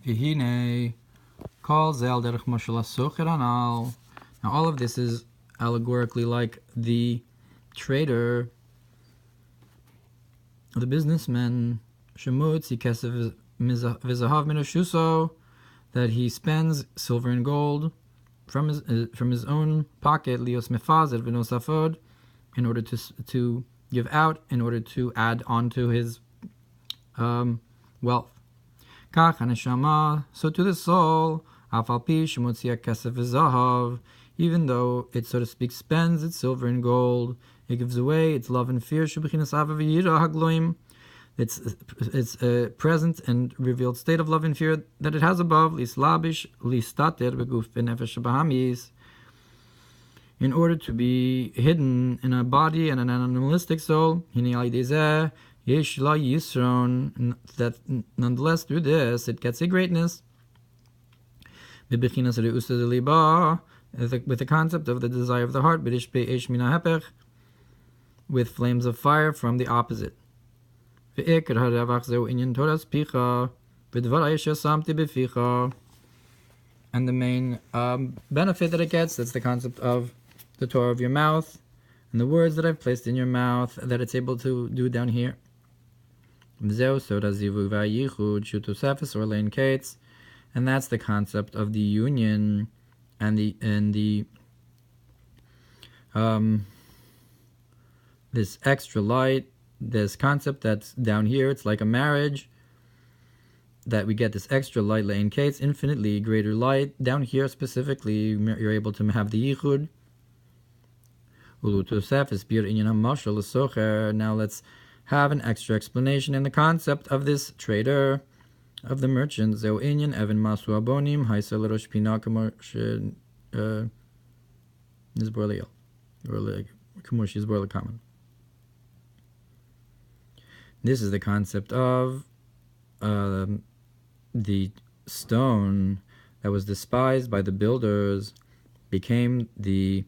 V'hinei kol ze al derech mashal hasocher anal. Now all of this is allegorically like the trader, the businessman, shemutzi kesef v'zahav min hashuso, that he spends silver and gold from his own pocket, lios mefazer v'nosafod, in order to give out, in order to add on to his wealth. Kach haneshama, so to the soul, afal pi shemutzi kesef v'zahav, even though it, so to speak, spends its silver and gold, it gives away its love and fear. Shebechinas ava v'yira hagloim, its present and revealed state of love and fear that it has above, lislabish listater beguf benefesh bahamis, in order to be hidden in a body and an animalistic soul. Hini alidezeh yesh la yisron, that nonetheless through this it gets a greatness. Bebechinas reusa deliba, with the concept of the desire of the heart, b'rish be'esh min ha'hepech, with flames of fire from the opposite. Ve'ikar ha'ravach zeu inyan toras picha, v'dvarai shesamti beficha, and the main benefit that it gets, that's the concept of the Torah of your mouth, and the words that I've placed in your mouth, that it's able to do down here. V'zeu soda zivu v'ayichud shutosefes or lein kates, and that's the concept of the union and the this extra light, this concept that's down here, it's like a marriage, that we get this extra light, lein kates, infinitely greater light. Down here specifically, you're able to have the yichud. Now let's have an extra explanation in the concept of this trader, of the merchant. Zeu inyan even masu abonim haisel rosh pina kamo nizborliel, or like kamo shizborliel common. This is the concept of the stone that was despised by the builders became the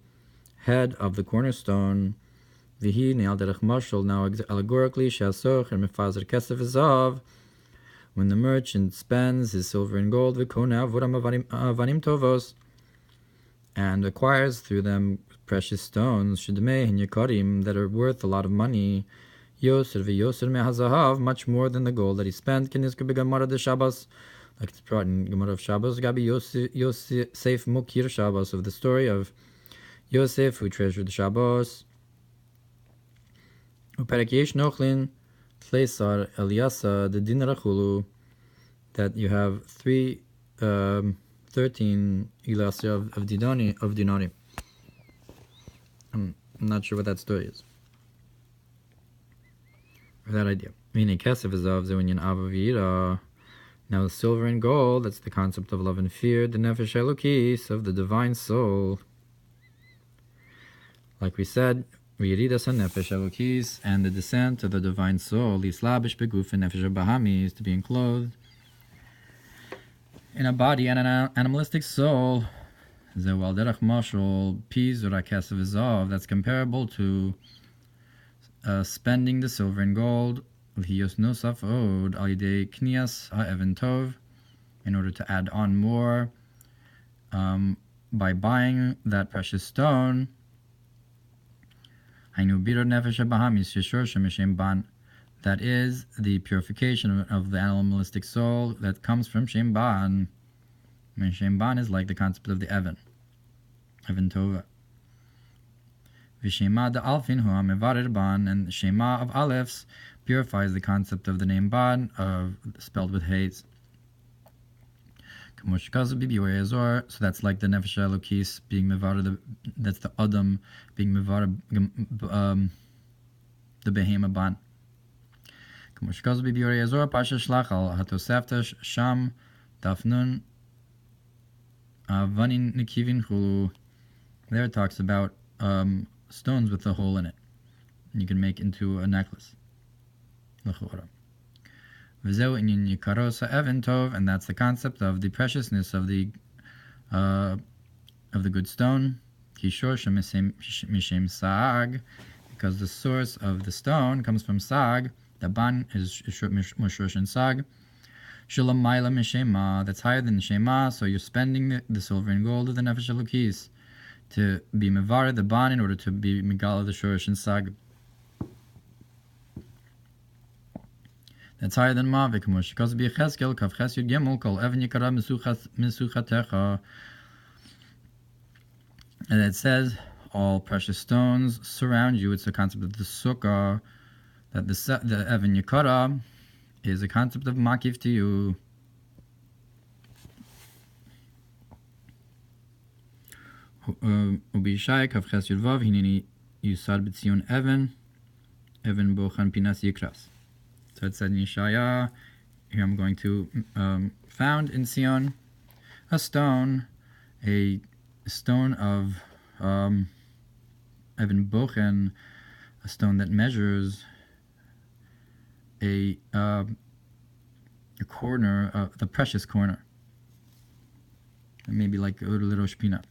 head of the cornerstone. Vihi ne'al derech mashal, now allegorically, she'asoch and mefazer kesef v'zav, when the merchant spends his silver and gold, v'kona avoram avanim tovos, and acquires through them precious stones, shedmei hin yakarim, that are worth a lot of money, yoser v'yoser me'hazahav, much more than the gold that he spent. Kinizka b'gamara de Shabbos, like it's brought in Gemara of Shabbos, Gabi Yosef Mukir Shabbos, of the story of Yosef who treasured the Shabbos. Uperek yesh nochlin tleisar eliasa the din rachulu, that you have 13 ilasya of dinari. I'm not sure what that story is, or that idea. Meaning kesef is of zewinyan avavira. Now the silver and gold, that's the concept of love and fear, the nefesh elokis, of the divine soul. Like we said, Yiridas HaNefesh Elokis, and the descent of the divine soul, Lislabish Beguf and Nefesh Bahamis, to be enclosed in a body and an animalistic soul. Zewal Derech Mashal, Piz or Akesef Izov, that's comparable to spending the silver and gold, Lhios Nosaf Od, Al Yidei Knias HaEven Tov, in order to add on more, by buying that precious stone. That is the purification of the animalistic soul that comes from Shem Ban. And Shem Ban is like the concept of the Evan Tova. V'Shema de Alfin hu mevarer Ban, and Shema of Alephs purifies the concept of the name Ban, spelled with hates. So that's like the Nefesh Elokis being mevarer, that's the Adam being mevarer the Behema Ban. Parshas Shlachal Hatoseftesh Sham Dafnun Vanin Nikivin Chulu. There it talks about stones with a hole in it, and you can make into a necklace. And that's the concept of the preciousness of the good stone. Because the source of the stone comes from Sag. The Ban is Moshosh and Sag. Shalamayla Mishema, that's higher than the Shema, so you're spending the silver and gold of the Nefesh Elokis to be Mevar the Ban in order to be Megala the Shorish and Sag. That's higher than Ma, V'kamosh Shikos B'Yecheskel, Kav Ches Yud Gimel, Kol Even Yikara Mesuchatecha. And it says, all precious stones surround you. It's the concept of the Sukkah, that the Even Yikara is a concept of Makiv to you. Ubishai Kav Ches Yud Vav, Hineni Yusad B'Tzion Even Bochan Pinas Yikras. So it said in Yeshaya, here I'm going to found in Sion a stone of Even Bochen, a stone that measures a corner, the precious corner, maybe like a little shpina.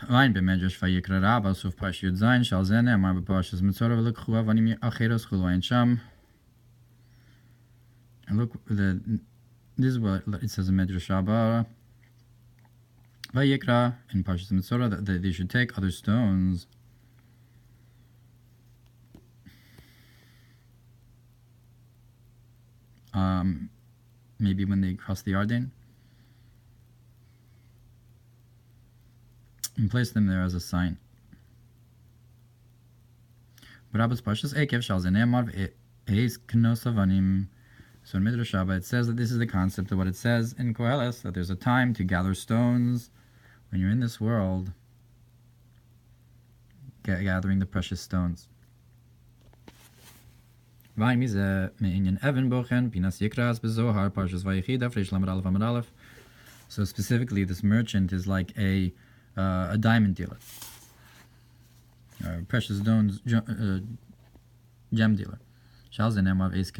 Ein bemedrash vayikra Rabba sof Parshas Yud Zayin shal zeh ne'amar b'Parshas Mitzorah v'lekchu avanim acheros chulu ein sham. And look, this is what it says in Medrash Rabba. Vayikra in Parshas Mitzorah that they should take other stones. Maybe when they cross the Yarden, and place them there as a sign. B'Rabbas Parshas Ekev shal zeh ne'amar v'eis knos avanim. So in Midrash Rabbah it says that this is the concept of what it says in Koheles, that there's a time to gather stones when you're in this world, gathering the precious stones. So specifically, this merchant is like a diamond dealer, precious stones gem dealer. That is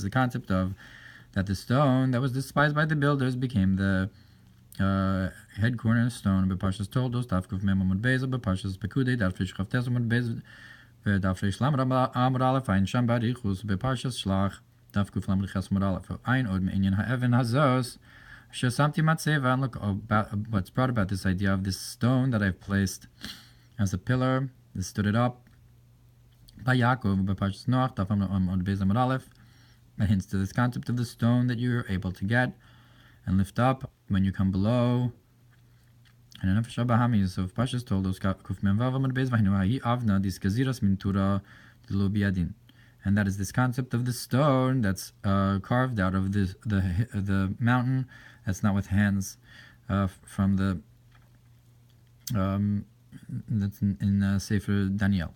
the concept of that the stone that was despised by the builders became the head cornerstone. Parshas told us Tafkuf Memamud Beis, Parshas Pekude Dafresh Chavtesumud Beis, Dafresh Lamar Amar Aleph Ein Sham Barichus, Parshas Shlach Tafkuf Lamar Chesmud Aleph Ein Od Me'inyan Ha'even Hazos Shesamti Matzeva. And look what's brought about this idea of this stone that I've placed as a pillar. That stood it up by Yakov, by Parshas Noach Tafam Od Beis Amar Aleph. That hints to this concept of the stone that you're able to get and lift up when you come below. And in Bahami, so Parshas told us, and that is this concept of the stone that's carved out of the mountain, that's not with hands, from the that's in Sefer Daniel.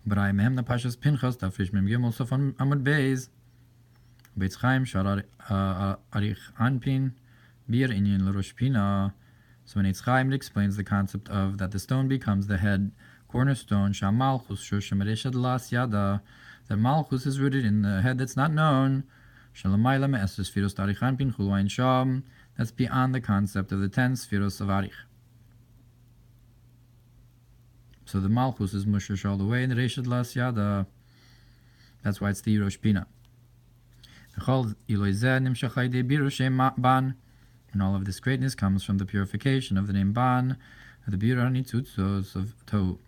But I am the Parshas Pinchas, Tafresh Mem Gimel, so from Amud Beis. Beitz Chaim Shar Arich Anpin Bir Inyan L'Rosh Pina. So when Eitz Chaim explains the concept of that the stone becomes the head cornerstone, Sham Malchus Shosham Reshad Las Yada, that Malchus is rooted in the head that's not known. Shalamayla Me'esres Sfiros Arich Anpin Chuluain Sham. That's beyond the concept of the 10 Sfiros of Arich. So the Malchus is mushush all the way in the Reshad Las Yada. That's why it's the Rosh Pina. And all of this greatness comes from the purification of the name Ban, the Bira Nitzutzos of Tohu.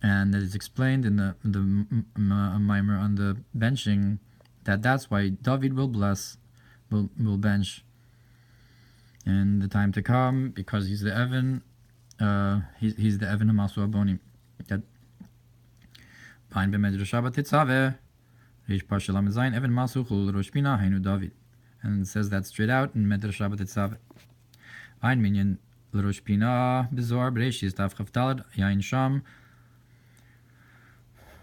And it is explained in the Mamer on the benching that that's why David will bench in the time to come, because he's the Evan, he's the Evan Hamasu Abonim. That Pain b'Medrash Shabbat Tetzaveh Reish Parsha Lamed Zayin Evan Masu Chul Rosh Pina Hainu David, and it says that straight out in Medrash Shabbat Tetzaveh. Ein Minyan L'Rosh Pina B'Zohar Bereishis Daf Chavtalad Yain Sham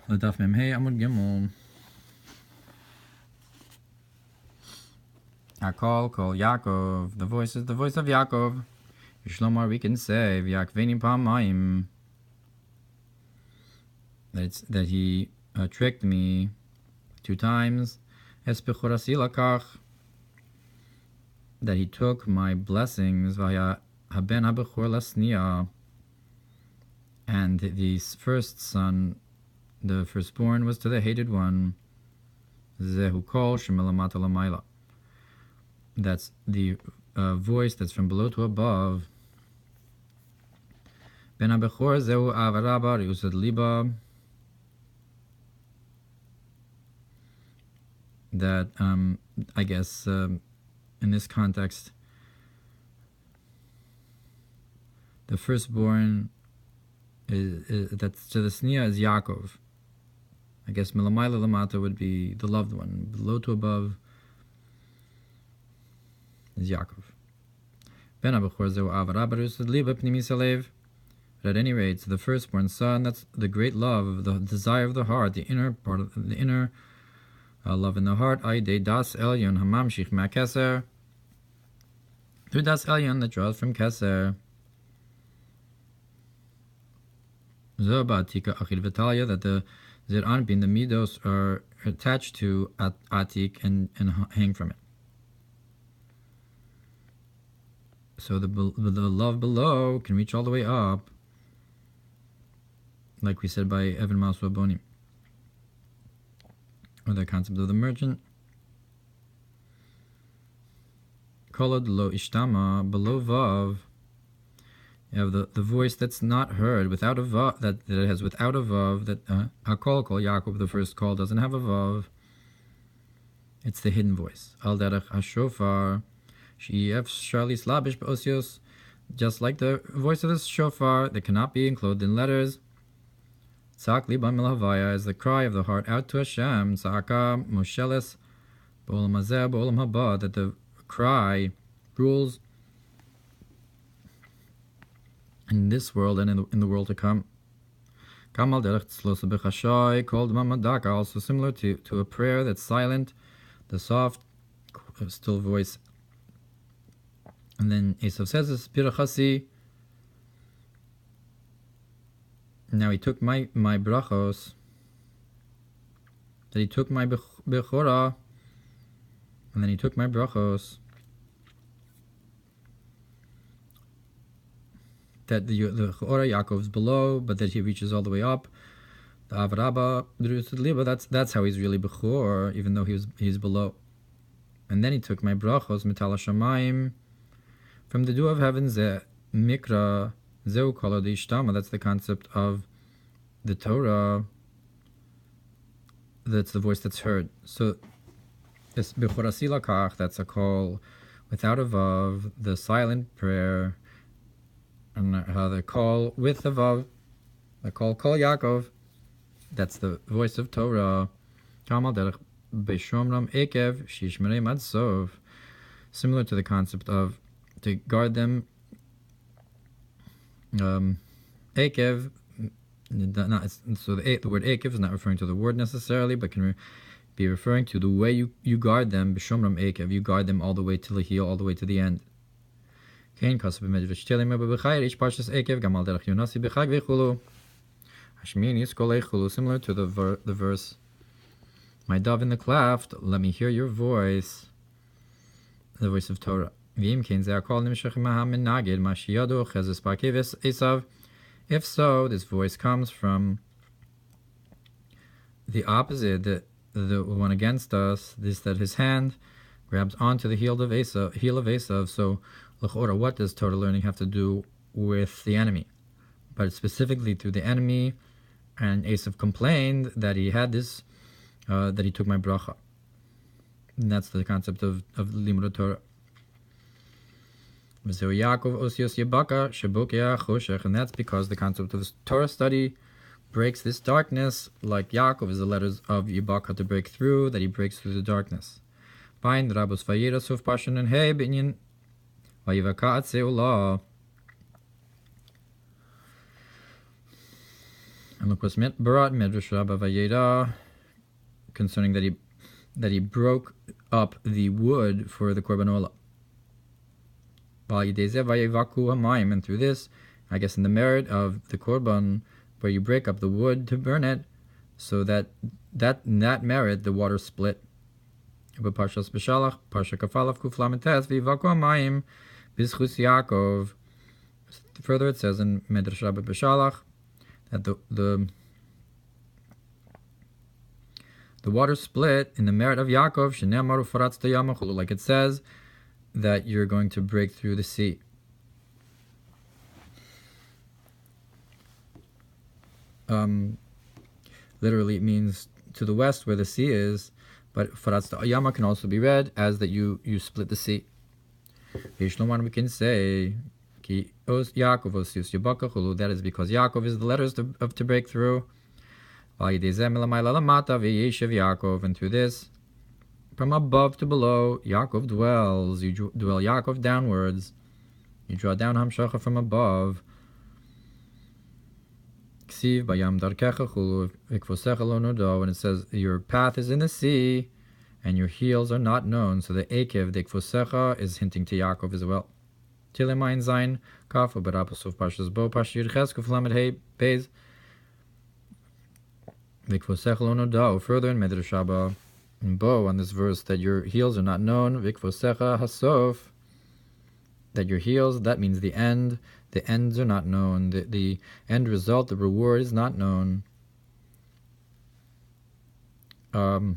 L'Daf Memhei Amud Gimel. Akol Kol Yakov. The voice is the voice of Yakov. Yishlomar, we can say V'Yakveni Pamayim, that he tricked me 2 times. Es bechorasi lakach, that he took my blessings via haben habechor lasnia, and the first son, the firstborn, was to the hated one. Zehu kol shemilamata lamayla. That's the voice that's from below to above. Ben habechor zehu avaraba riusad liba. That I guess in this context, the firstborn is that's to the sneer is Yakov. I guess milamayla lamata would be the loved one. Below to above is Yakov. Ben abechor zehu avaraba riusad liba pnimis alev. But at any rate, the firstborn son, that's the great love, the desire of the heart, the inner part of the inner love in the heart. Aide das elyon hamamshich ma'keser. Through das elyon that draws from keser. Zobatika achid vitalia, that the zir'an being the midos are attached to atik and hang from it. So the love below can reach all the way up, like we said by Evan Masu Aboni, or the concept of the merchant. Kolod lo ishtama, below vav, you have the voice that's not heard, without a vav, that it has without a vav, that hakol kol Yakov, the first call, doesn't have a vav. It's the hidden voice. Al derech hashofar, she'ef shalis labish be'osios, just like the voice of the shofar that cannot be enclosed in letters. Tzak liba mil havaya is the cry of the heart out to Hashem. Tzaka mosheles b'olam hazeh b'olam haba, that the cry rules in this world and in the world to come. Kamal derech tzlosa b'chashay, called mamadaka, also similar to a prayer that's silent, the soft, still voice. And then Esav says this, pirachasi. Now he took my brachos, that he took my bechora, and then he took my brachos, that the Chora Yaakov's below, but that he reaches all the way up. The Avraba Drusad Liba, that's how he's really bechor, even though he's below. And then he took my brachos, Metal Shamayim, from the dew of heaven, Ze Mikra, Zeu Kol Ishtama, that's the concept of the Torah, that's the voice that's heard. So, this Bechorasi Lakach, that's a call without a vav, the silent prayer, and the call with the vav, the call Kol Yakov, that's the voice of Torah. Kamal derech Beshomram Ekev Shishmerei Mad Sov, similar to the concept of to guard them. Ekev, so the word Ekev is not referring to the word necessarily, but can be referring to the way you guard them. B'shomram Ekev, you guard them all the way to the heel, all the way to the end. Kain kasab b'medrash telim b'chayr ish Parshas Ekev gamal derech Yonasi b'chag v'chulu hashmini skolei chulu, similar to the verse, my dove in the cleft, let me hear your voice, the voice of Torah. If so, this voice comes from the opposite, the one against us, this that his hand grabs onto the heel of Esav. So, l'chora, what does Torah learning have to do with the enemy? But specifically through the enemy, and Esav complained that he had this, that he took my bracha. And that's the concept of Limud Torah. And that's because the concept of Torah study breaks this darkness, like Yakov is the letters of Yibaka to break through, that he breaks through the darkness. And look what's meant Barat Medrash Rabba Vayera concerning that he broke up the wood for the Korban Olah. And through this, I guess in the merit of the Korban, where you break up the wood to burn it, so that in that merit the water split. But Parshas B'Shalach, Parsha Kafalaf Kuflamites V'Yivako Mayim B'Zchus Yakov. Further, it says in Medrash Rabbi B'Shalach that the water split in the merit of Yakov, Shene'amar Ufaratz Yam Chulu, like it says that you're going to break through the sea. Literally, it means to the west where the sea is, but Faratz Yama can also be read as that you split the sea. Yishloman, we can say Ki Os Yakov Osius Yabaka Chulu. That is because Yakov is the letters to break through. Vayeshev Yakov, and through this, from above to below, Yakov dwells. You dwell Yakov downwards. You draw down Hamshacha from above. And it says your path is in the sea, and your heels are not known. So the Akev, the Ikfosecha, is hinting to Yaakov as well. Tilemain Zain, Kafu, Barapasov, Parshas Bo, Pashir Cheskuf, Lamed Hey, Bez. Vikfosecha lo noda. Further in Medrash Abba, in Bo, on this verse, that your heels are not known. Vikfosecha Hasof, that your heels, that means the end. The ends are not known. The end result, the reward, is not known. Or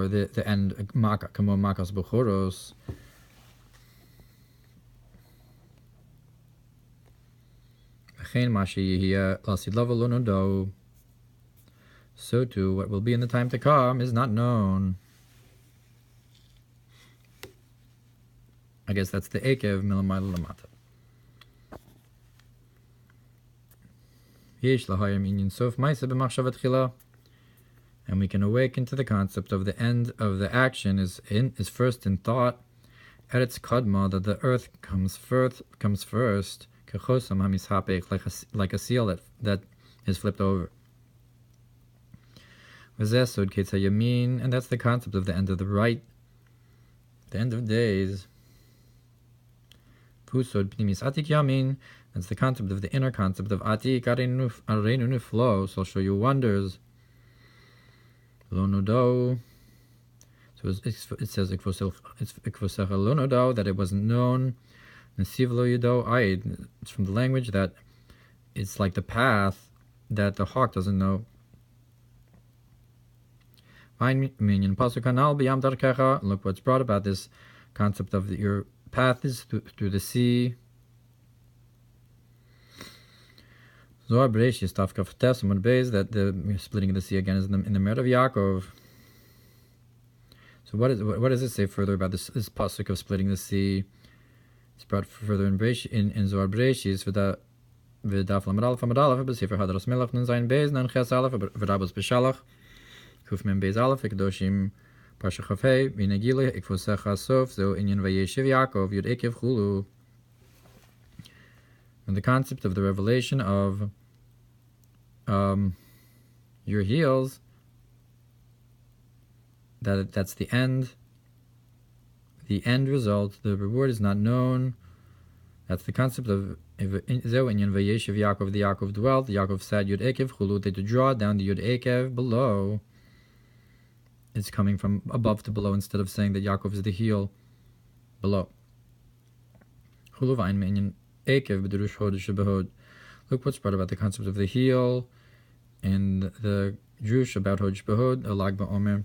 the end, kamo makas bechoros. So too, what will be in the time to come is not known. I guess that's the Akev milamayla lamata. Yesh lahayim inyan sof ma'aseh b'machshavat chila, and we can awaken to the concept of the end of the action is first in thought. At its kadma, that the earth comes first. Kechosam hamishapech, like a seal that is flipped over. V'zesod ketza yamin, and that's the concept of the end of the right, the end of days. Pusod pnimis atik yamin, that's the concept of the inner concept of atik areinu nuflo. So I'll show you wonders. Lo nodo. So it says ikvosecha lo nodo, that it wasn't known. Nesiv lo yudo aid. It's from the language that it's like the path that the hawk doesn't know. Look what's brought about this concept of your path is through the sea. Zohar Bereishis Tafkaf Tesamud Beis, that the splitting of the sea again is in the merit of Yakov. So what does it say further about this pasuk of splitting the sea? It's brought further in Zohar Bereishis v'daf lamed aleph amud aleph b'sefer Hadras Melech nun zayin beis nun ches aleph v'rabos b'shalach kuf mem beis aleph v'kedoshim Parsha Chafei v'negile ikvosecha sof zo inyan Vayeshev Yakov yud ekev chulu. And the concept of the revelation of your heels, that's the end result, the reward is not known. That's the concept of Zeu inyan Vayeshev Yakov, the Yakov dwelt, Yakov said yud ekev chulu, that to draw down the yud ekev below. It's coming from above to below instead of saying that Yaakov is the heel below. Look what's brought about the concept of the heel and the Drush about Hod Shbehod, a Lag BaOmer.